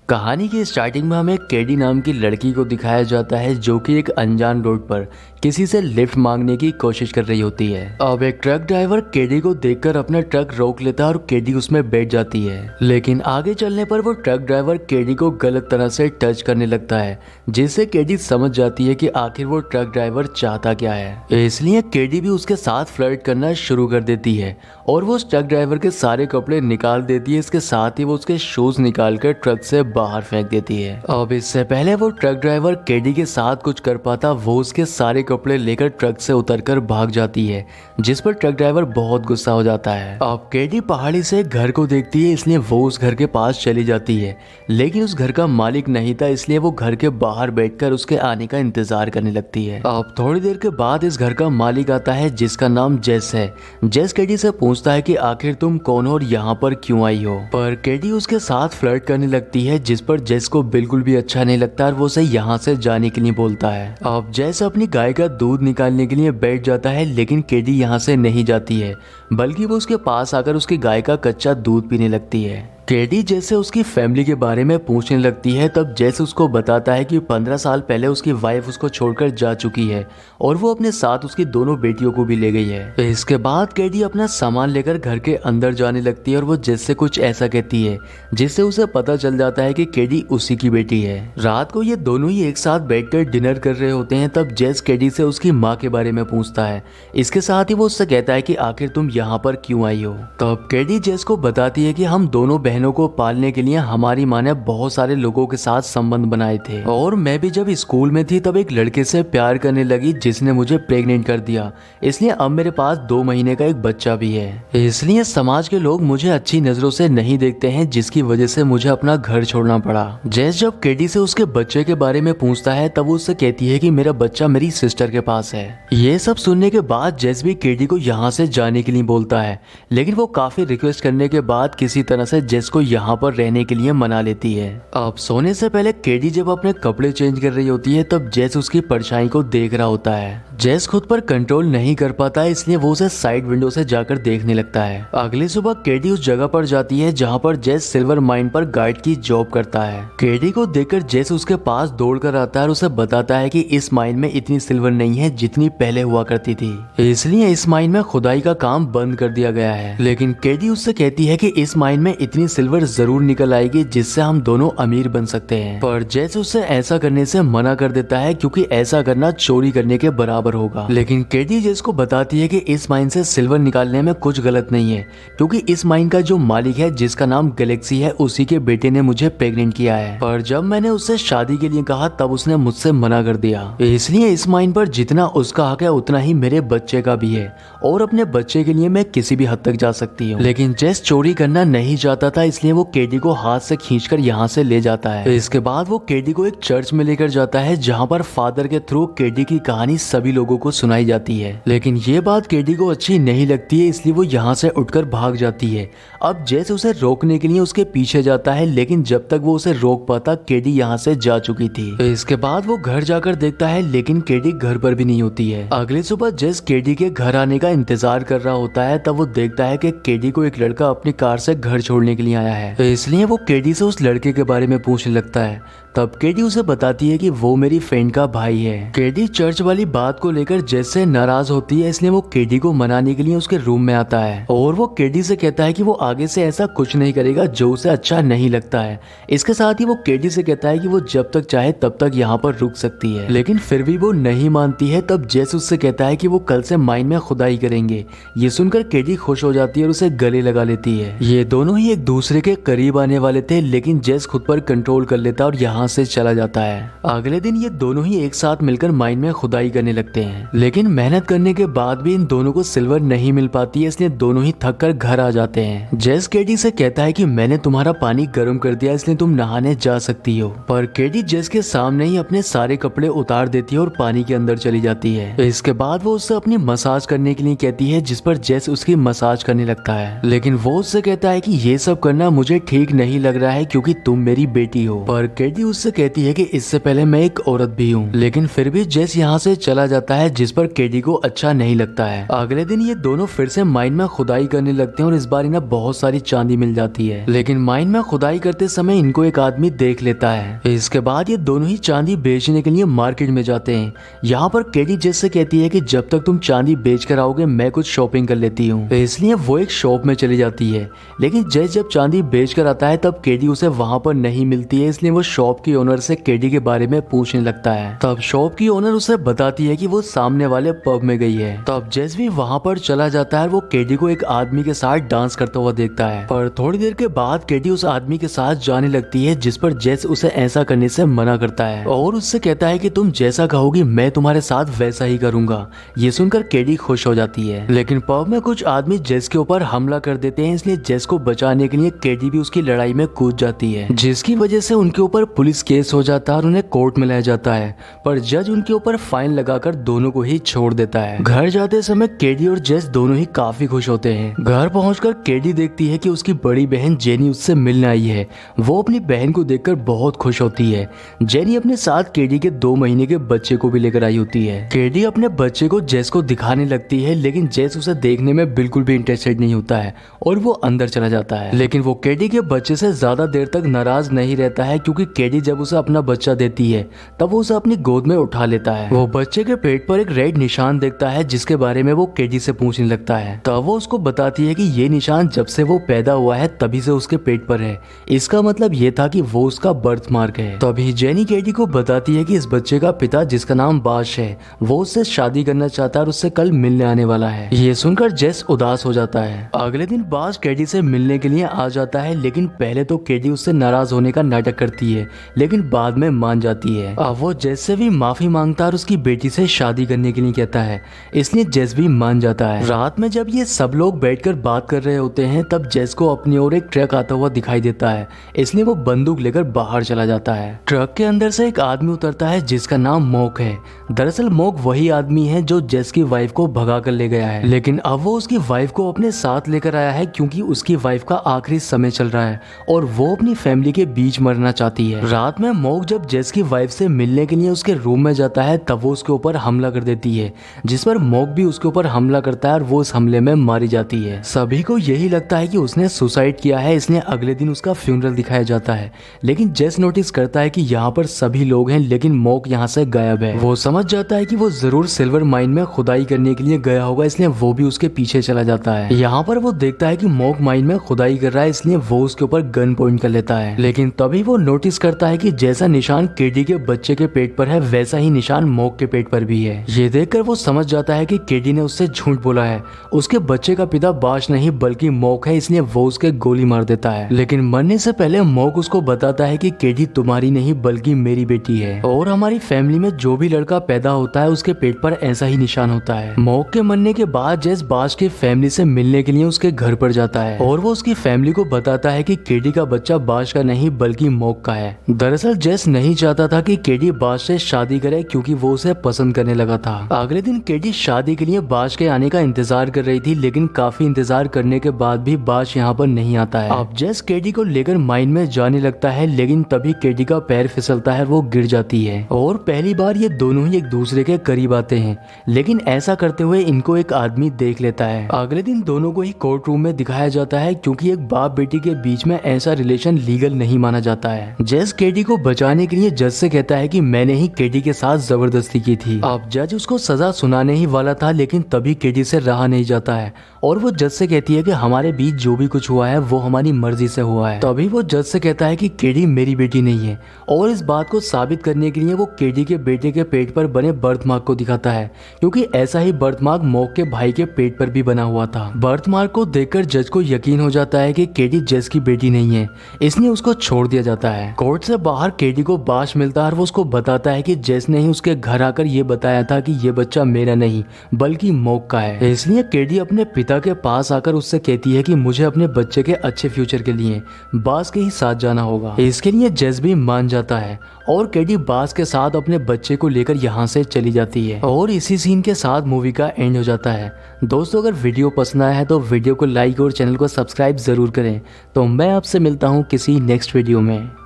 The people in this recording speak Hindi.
कहानी की स्टार्टिंग में हमें केडी नाम की लड़की को दिखाया जाता है जो कि एक अनजान रोड पर किसी से लिफ्ट मांगने की कोशिश कर रही होती है। अब एक ट्रक ड्राइवर केडी को देखकर अपना ट्रक रोक लेता है और केडी उसमें बैठ जाती है, लेकिन आगे चलने पर वो ट्रक ड्राइवर केडी को गलत तरह से टच करने लगता है, जिससे केडी समझ जाती है कि आखिर वो ट्रक ड्राइवर चाहता क्या है। इसलिए केडी भी उसके साथ फ्लर्ट करना शुरू कर देती है और वो उस ट्रक ड्राइवर के सारे कपड़े निकाल देती है। इसके साथ ही वो उसके शूज निकाल कर ट्रक से बाहर फेंक देती है। अब इससे पहले वो ट्रक ड्राइवर केडी के साथ कुछ कर पाता, वो उसके सारे कपड़े लेकर ट्रक से उतरकर भाग जाती है, जिस पर ट्रक ड्राइवर बहुत गुस्सा हो जाता है। अब केडी पहाड़ी से घर को देखती है, इसलिए वो उस घर के पास चली जाती है, लेकिन उस घर का मालिक नहीं था, इसलिए वो घर के बाहर बैठकर उसके आने का इंतजार करने लगती है। अब थोड़ी देर के बाद इस घर का मालिक आता है, जिसका नाम जेस है। जेस केडी से पूछता है कि आखिर तुम कौन हो और यहाँ पर क्यों आई हो, पर केडी उसके साथ फ्लर्ट करने लगती है, जिस पर जेस को बिल्कुल भी अच्छा नहीं लगता और वो उसे यहाँ से जाने के लिए बोलता है। अब जेस अपनी गाय का दूध निकालने के लिए बैठ जाता है, लेकिन केडी यहाँ से नहीं जाती है, बल्कि वो उसके पास आकर उसकी गाय का कच्चा दूध पीने लगती है। केडी जैसे उसकी फैमिली के बारे में पूछने लगती है, तब जैसे उसको बताता है कि 15 साल पहले उसकी वाइफ उसको छोड़कर जा चुकी है और वो अपने साथ उसकी दोनों बेटियों को भी ले गई है। इसके बाद केडी अपना सामान लेकर घर के अंदर जाने लगती है और वो जेस से कुछ ऐसा कहती है, जिससे उसे पता चल जाता है कि केडी उसी की बेटी है। रात को ये दोनों ही एक साथ बैठकर डिनर कर रहे होते हैं, तब जेस केडी से उसकी माँ के बारे में पूछता है। इसके साथ ही वो उससे कहता है कि आखिर तुम यहाँ पर क्यों आई हो। तब केडी जेस को बताती है कि हम दोनों बहनों को पालने के लिए हमारी माँ ने बहुत सारे लोगों के साथ संबंध बनाए थे और मैं भी जब स्कूल में थी तब एक लड़के से प्यार करने लगी, जिसने मुझे प्रेग्नेंट कर दिया, इसलिए अब मेरे पास 2 महीने का एक बच्चा भी है। इसलिए समाज के लोग मुझे अच्छी नजरों से नहीं देखते हैं, जिसकी वजह से मुझे अपना घर छोड़ना पड़ा। जेस जब केडी से उसके बच्चे के बारे में पूछता है, तब वो उससे कहती है कि मेरा बच्चा मेरी सिस्टर के पास है। ये सब सुनने के बाद जेस भी केडी को यहाँ से जाने के लिए बोलता है, लेकिन वो काफी रिक्वेस्ट करने के बाद किसी तरह से जेस को यहाँ पर रहने के लिए मना लेती है। अब सोने से पहले केडी जब अपने कपड़े चेंज कर रही होती है, तब जेस उसकी परछाई को देख रहा होता है। जेस खुद पर कंट्रोल नहीं कर पाता है, इसलिए वो उसे साइड विंडो से जाकर देखने लगता है। अगली सुबह केडी उस जगह पर जाती है जहाँ पर जेस सिल्वर माइन पर गाइड की जॉब करता है। केडी को देखकर जेस उसके पास दौड़कर आता है और उसे बताता है कि इस माइन में इतनी सिल्वर नहीं है जितनी पहले हुआ करती थी, इसलिए इस माइन में खुदाई का काम बंद कर दिया गया है। लेकिन केडी उससे कहती है कि इस माइन में इतनी सिल्वर जरूर निकल आएगी जिससे हम दोनों अमीर बन सकते हैं, पर जेस उससे ऐसा करने से मना कर देता है, क्योंकि ऐसा करना चोरी करने के बराबर होगा। लेकिन केडी जेस को बताती है कि इस माइन से सिल्वर निकालने में कुछ गलत नहीं है, क्योंकि इस माइन का जो मालिक है, जिसका नाम गैलेक्सी है, उसी के बेटे ने मुझे प्रेग्नेंट किया है, पर जब मैंने उससे शादी के लिए कहा तब उसने मुझसे मना कर दिया, इसलिए इस माइन पर जितना उसका हक है उतना ही मेरे बच्चे का भी है और अपने बच्चे के लिए मैं किसी भी हद तक जा सकती हूँ। लेकिन जेस चोरी करना नहीं चाहता था, इसलिए वो केडी को हाथ से खींचकर यहाँ से ले जाता है। इसके बाद वो केडी को एक चर्च में लेकर जाता है, जहाँ पर फादर के थ्रू केडी की कहानी सभी लोगों को सुनाई जाती है। लेकिन ये बात केडी को अच्छी नहीं लगती है, इसलिए वो यहाँ से उठकर भाग जाती है। अब जेस उसे रोकने के लिए उसके पीछे जाता है, लेकिन जब तक वो उसे रोक पाता केडी यहाँ से जा चुकी थी। इसके बाद वो घर जाकर देखता है, लेकिन केडी घर पर भी नहीं होती है। अगली सुबह जेस केडी के घर आने का इंतजार कर रहा होता है, तब वो देखता है कि केडी को एक लड़का अपनी कार से घर छोड़ने के लिए आया है, इसलिए वो केडी से उस लड़के के बारे में पूछने लगता है। तब केडी उसे बताती है कि वो मेरी फ्रेंड का भाई है। केडी चर्च वाली बात को लेकर जेस से नाराज होती है, इसलिए वो केडी को मनाने के लिए उसके रूम में आता है और वो केडी से कहता है कि वो आगे से ऐसा कुछ नहीं करेगा जो उसे अच्छा नहीं लगता है। इसके साथ ही वो केडी से कहता है कि वो जब तक चाहे तब तक यहाँ पर रुक सकती है, लेकिन फिर भी वो नहीं मानती है। तब जेस उससे कहता है कि वो कल से माइन में खुदाई करेंगे। ये सुनकर केडी खुश हो जाती है और उसे गले लगा लेती है। ये दोनों ही एक दूसरे के करीब आने वाले थे, लेकिन जेस खुद पर कंट्रोल कर लेता और यहाँ से चला जाता है। अगले दिन ये दोनों ही एक साथ मिलकर माइन में खुदाई करने लगते हैं, लेकिन मेहनत करने के बाद भी इन दोनों को सिल्वर नहीं मिल पाती है, इसलिए दोनों ही थक कर घर आ जाते हैं। जेस केडी से कहता है कि मैंने तुम्हारा पानी गर्म कर दिया, इसलिए तुम नहाने जा सकती हो, पर केडी जेस के सामने ही अपने सारे कपड़े उतार देती है और पानी के अंदर चली जाती है। इसके बाद वो उससे अपनी मसाज करने के लिए कहती है, जिस पर जेस उसकी मसाज करने लगता है, लेकिन वो उससे कहता है कि ये सब करना मुझे ठीक नहीं लग रहा है, क्योंकि तुम मेरी बेटी हो। पर केडी उससे कहती है कि इससे पहले मैं एक औरत भी हूँ, लेकिन फिर भी जेस यहाँ से चला जाता जाता है, जिस पर केडी को अच्छा नहीं लगता है। अगले दिन ये दोनों फिर से माइन में खुदाई करने लगते हैं और इस बार इन्हें बहुत सारी चांदी मिल जाती है। लेकिन माइन में खुदाई करते समय इनको एक आदमी देख लेता है। इसके बाद ये दोनों ही चांदी बेचने के लिए मार्केट में जाते हैं। यहाँ पर केडी जेस से कहती है कि जब तक तुम चांदी बेच कर आओगे मैं कुछ शॉपिंग कर लेती हूँ, इसलिए वो एक शॉप में चली जाती है। लेकिन जेस जब चांदी बेच कर आता है तब केडी उसे वहाँ पर नहीं मिलती है, इसलिए वो शॉप की ओनर से केडी के बारे में पूछने लगता है। तब शॉप की ओनर उसे बताती है कि वो सामने वाले पब में गई है। तब जेस भी वहाँ पर चला जाता है। वो केडी को एक आदमी के साथ डांस करता हुआ देखता है, पर थोड़ी देर के बाद केडी उस आदमी के साथ जाने लगती है, जिस पर जेस उसे ऐसा करने से मना करता है और उससे कहता है कि तुम जैसा कहोगी मैं तुम्हारे साथ वैसा ही करूंगा। ये सुनकर केडी खुश हो जाती है। लेकिन पब में कुछ आदमी जेस के ऊपर हमला कर देते हैं, इसलिए जेस को बचाने के लिए केडी भी उसकी लड़ाई में कूद जाती है, जिसकी वजह से उनके ऊपर पुलिस केस हो जाता है और उन्हें कोर्ट में लाया जाता है। पर जज उनके ऊपर फाइन लगाकर दोनों को ही छोड़ देता है। घर जाते समय केडी और जेस दोनों ही काफी खुश होते हैं। घर पहुंचकर केडी देखती है कि उसकी बड़ी बहन जेनी उससे मिलने आई है। वो अपनी बहन को देखकर बहुत खुश होती है। जेनी अपने साथ केडी के 2 महीने के बच्चे को भी लेकर आई होती है। केडी अपने बच्चे को जेस को दिखाने लगती है, लेकिन जेस उसे देखने में बिल्कुल भी इंटरेस्टेड नहीं होता है और वो अंदर चला जाता है। लेकिन वो केडी के बच्चे से ज्यादा देर तक नाराज नहीं रहता है, क्योंकि केडी जब उसे अपना बच्चा देती है तब वो उसे अपनी गोद में उठा लेता है। वो बच्चे के पेट पर एक रेड निशान देखता है, जिसके बारे में वो केडी से पूछने लगता है। तब वो उसको बताती है कि ये निशान जब से वो पैदा हुआ है तभी से उसके पेट पर है। इसका मतलब ये था कि वो उसका बर्थ मार्क है। तभी जेनी केडी को बताती है कि इस बच्चे का पिता, जिसका नाम बाश है, वो उससे शादी करना चाहता है और उससे कल मिलने आने वाला है। ये सुनकर जेस उदास हो जाता है। अगले दिन बाश केडी से मिलने के लिए आ जाता है, लेकिन पहले तो केडी उससे नाराज होने का नाटक करती है, लेकिन बाद में मान जाती है। अब वो जेस से भी माफी मांगता है और उसकी बेटी से शादी करने के लिए कहता है, इसलिए जेस भी मान जाता है। रात में जब ये सब लोग बैठकर बात कर रहे होते हैं तब जेस को अपनी ओर एक ट्रक आता हुआ दिखाई देता है, इसलिए वो बंदूक लेकर बाहर चला जाता है। ट्रक के अंदर से एक आदमी उतरता है जिसका नाम मोक है। दरअसल मोक वही आदमी है जो जेस की वाइफ को भगा कर ले गया है, लेकिन अब वो उसकी वाइफ को अपने साथ लेकर आया है, क्योंकि उसकी वाइफ का आखिरी समय चल रहा है और वो अपनी फैमिली के बीच मरना चाहती है। रात में मोक जब जेस की वाइफ से मिलने के लिए उसके रूम में जाता है तब वो उसके ऊपर हमला कर देती है, जिस पर मोक भी उसके ऊपर हमला करता है और वो उस हमले में मारी जाती है। सभी को यही लगता है कि उसने सुसाइड किया है, इसलिए अगले दिन उसका फ्यूनरल दिखाया जाता है। लेकिन जेस नोटिस करता है कि यहाँ पर सभी लोग हैं, लेकिन मोक यहाँ से गायब है। वो समझ जाता है कि वो जरूर सिल्वर माइन में खुदाई करने के लिए गया होगा, इसलिए वो भी उसके पीछे चला जाता है। यहाँ पर वो देखता है कि मोक माइन में खुदाई कर रहा है, इसलिए वो उसके ऊपर गन पॉइंट कर लेता है। लेकिन तभी वो नोटिस करता है कि जैसा निशान केडी के बच्चे के पेट पर है वैसा ही निशान मोक के पेट पर भी है। ये देखकर वो समझ जाता है कि केडी ने उससे झूठ बोला है। उसके बच्चे का पिता बाश नहीं बल्कि मोक है, इसलिए वो उसके गोली मार देता है। लेकिन मरने से पहले मोक उसको बताता है कि केडी तुम्हारी नहीं बल्कि मेरी बेटी है और हमारी फैमिली में जो भी लड़का पैदा होता है उसके पेट पर ऐसा ही निशान होता है। मोक के मरने के बाद जेस बाश के फैमिली से मिलने के लिए उसके घर पर जाता है और वो उसकी फैमिली को बताता है कि केडी का बच्चा बाश का नहीं बल्कि मोक का है। दरअसल जेस नहीं चाहता था कि केडी बाश से शादी करे, क्योंकि वो उसे पसंद करने लगा था। अगले दिन केडी शादी के लिए बाश के आने का इंतजार कर रही थी, लेकिन काफी इंतजार करने के बाद भी बाश यहाँ पर नहीं आता है। अब जेस केडी को लेकर माइन में जाने लगता है, लेकिन तभी केडी का पैर फिसलता है, वो गिर जाती है और पहली बार ये दोनों ही एक दूसरे के करीब आते हैं। लेकिन ऐसा करते हुए इनको एक आदमी देख लेता है। अगले दिन दोनों को ही कोर्ट रूम में दिखाया जाता है, क्योंकि एक बाप बेटी के बीच में ऐसा रिलेशन लीगल नहीं माना जाता है। जेस केडी को बचाने के लिए जज से कहता है कि मैंने ही केडी के साथ जबरदस्ती की थी। अब जज उसको सजा सुनाने ही वाला था, लेकिन तभी केडी से रहा नहीं जाता है और वो जज से कहती है कि हमारे बीच जो भी कुछ हुआ है वो हमारी मर्जी से हुआ है। तभी वो जज से कहता है कि केडी मेरी बेटी नहीं है और इस बात को साबित करने के लिए वो केडी के बेटे के पेट पर बने बर्थ मार्क को दिखाता है, क्योंकि ऐसा ही बर्थ मार्क मोक के भाई के पेट पर भी बना हुआ था। बर्थ मार्क को देखकर जज को यकीन हो जाता है कि केडी जेस की बेटी नहीं है, इसलिए उसको छोड़ दिया जाता है। कोर्ट से बाहर केडी को बाश मिलता है और वो उसको बताता है कि जेस ने ही उसके घर आकर ये बताया था कि ये बच्चा मेरा नहीं बल्कि मोक का है। इसलिए केडी अपने पिता के पास आकर उससे कहती है कि मुझे अपने बच्चे के अच्छे फ्यूचर के लिए बास के ही साथ जाना होगा। इसके लिए जेस भी मान जाता है और केडी बास के साथ अपने बच्चे को लेकर यहाँ से चली जाती है और इसी सीन के साथ मूवी का एंड हो जाता है। दोस्तों, अगर वीडियो पसंद आया है तो वीडियो को लाइक और चैनल को सब्सक्राइब जरूर करें। तो मैं आपसे मिलता हूँ किसी नेक्स्ट वीडियो में।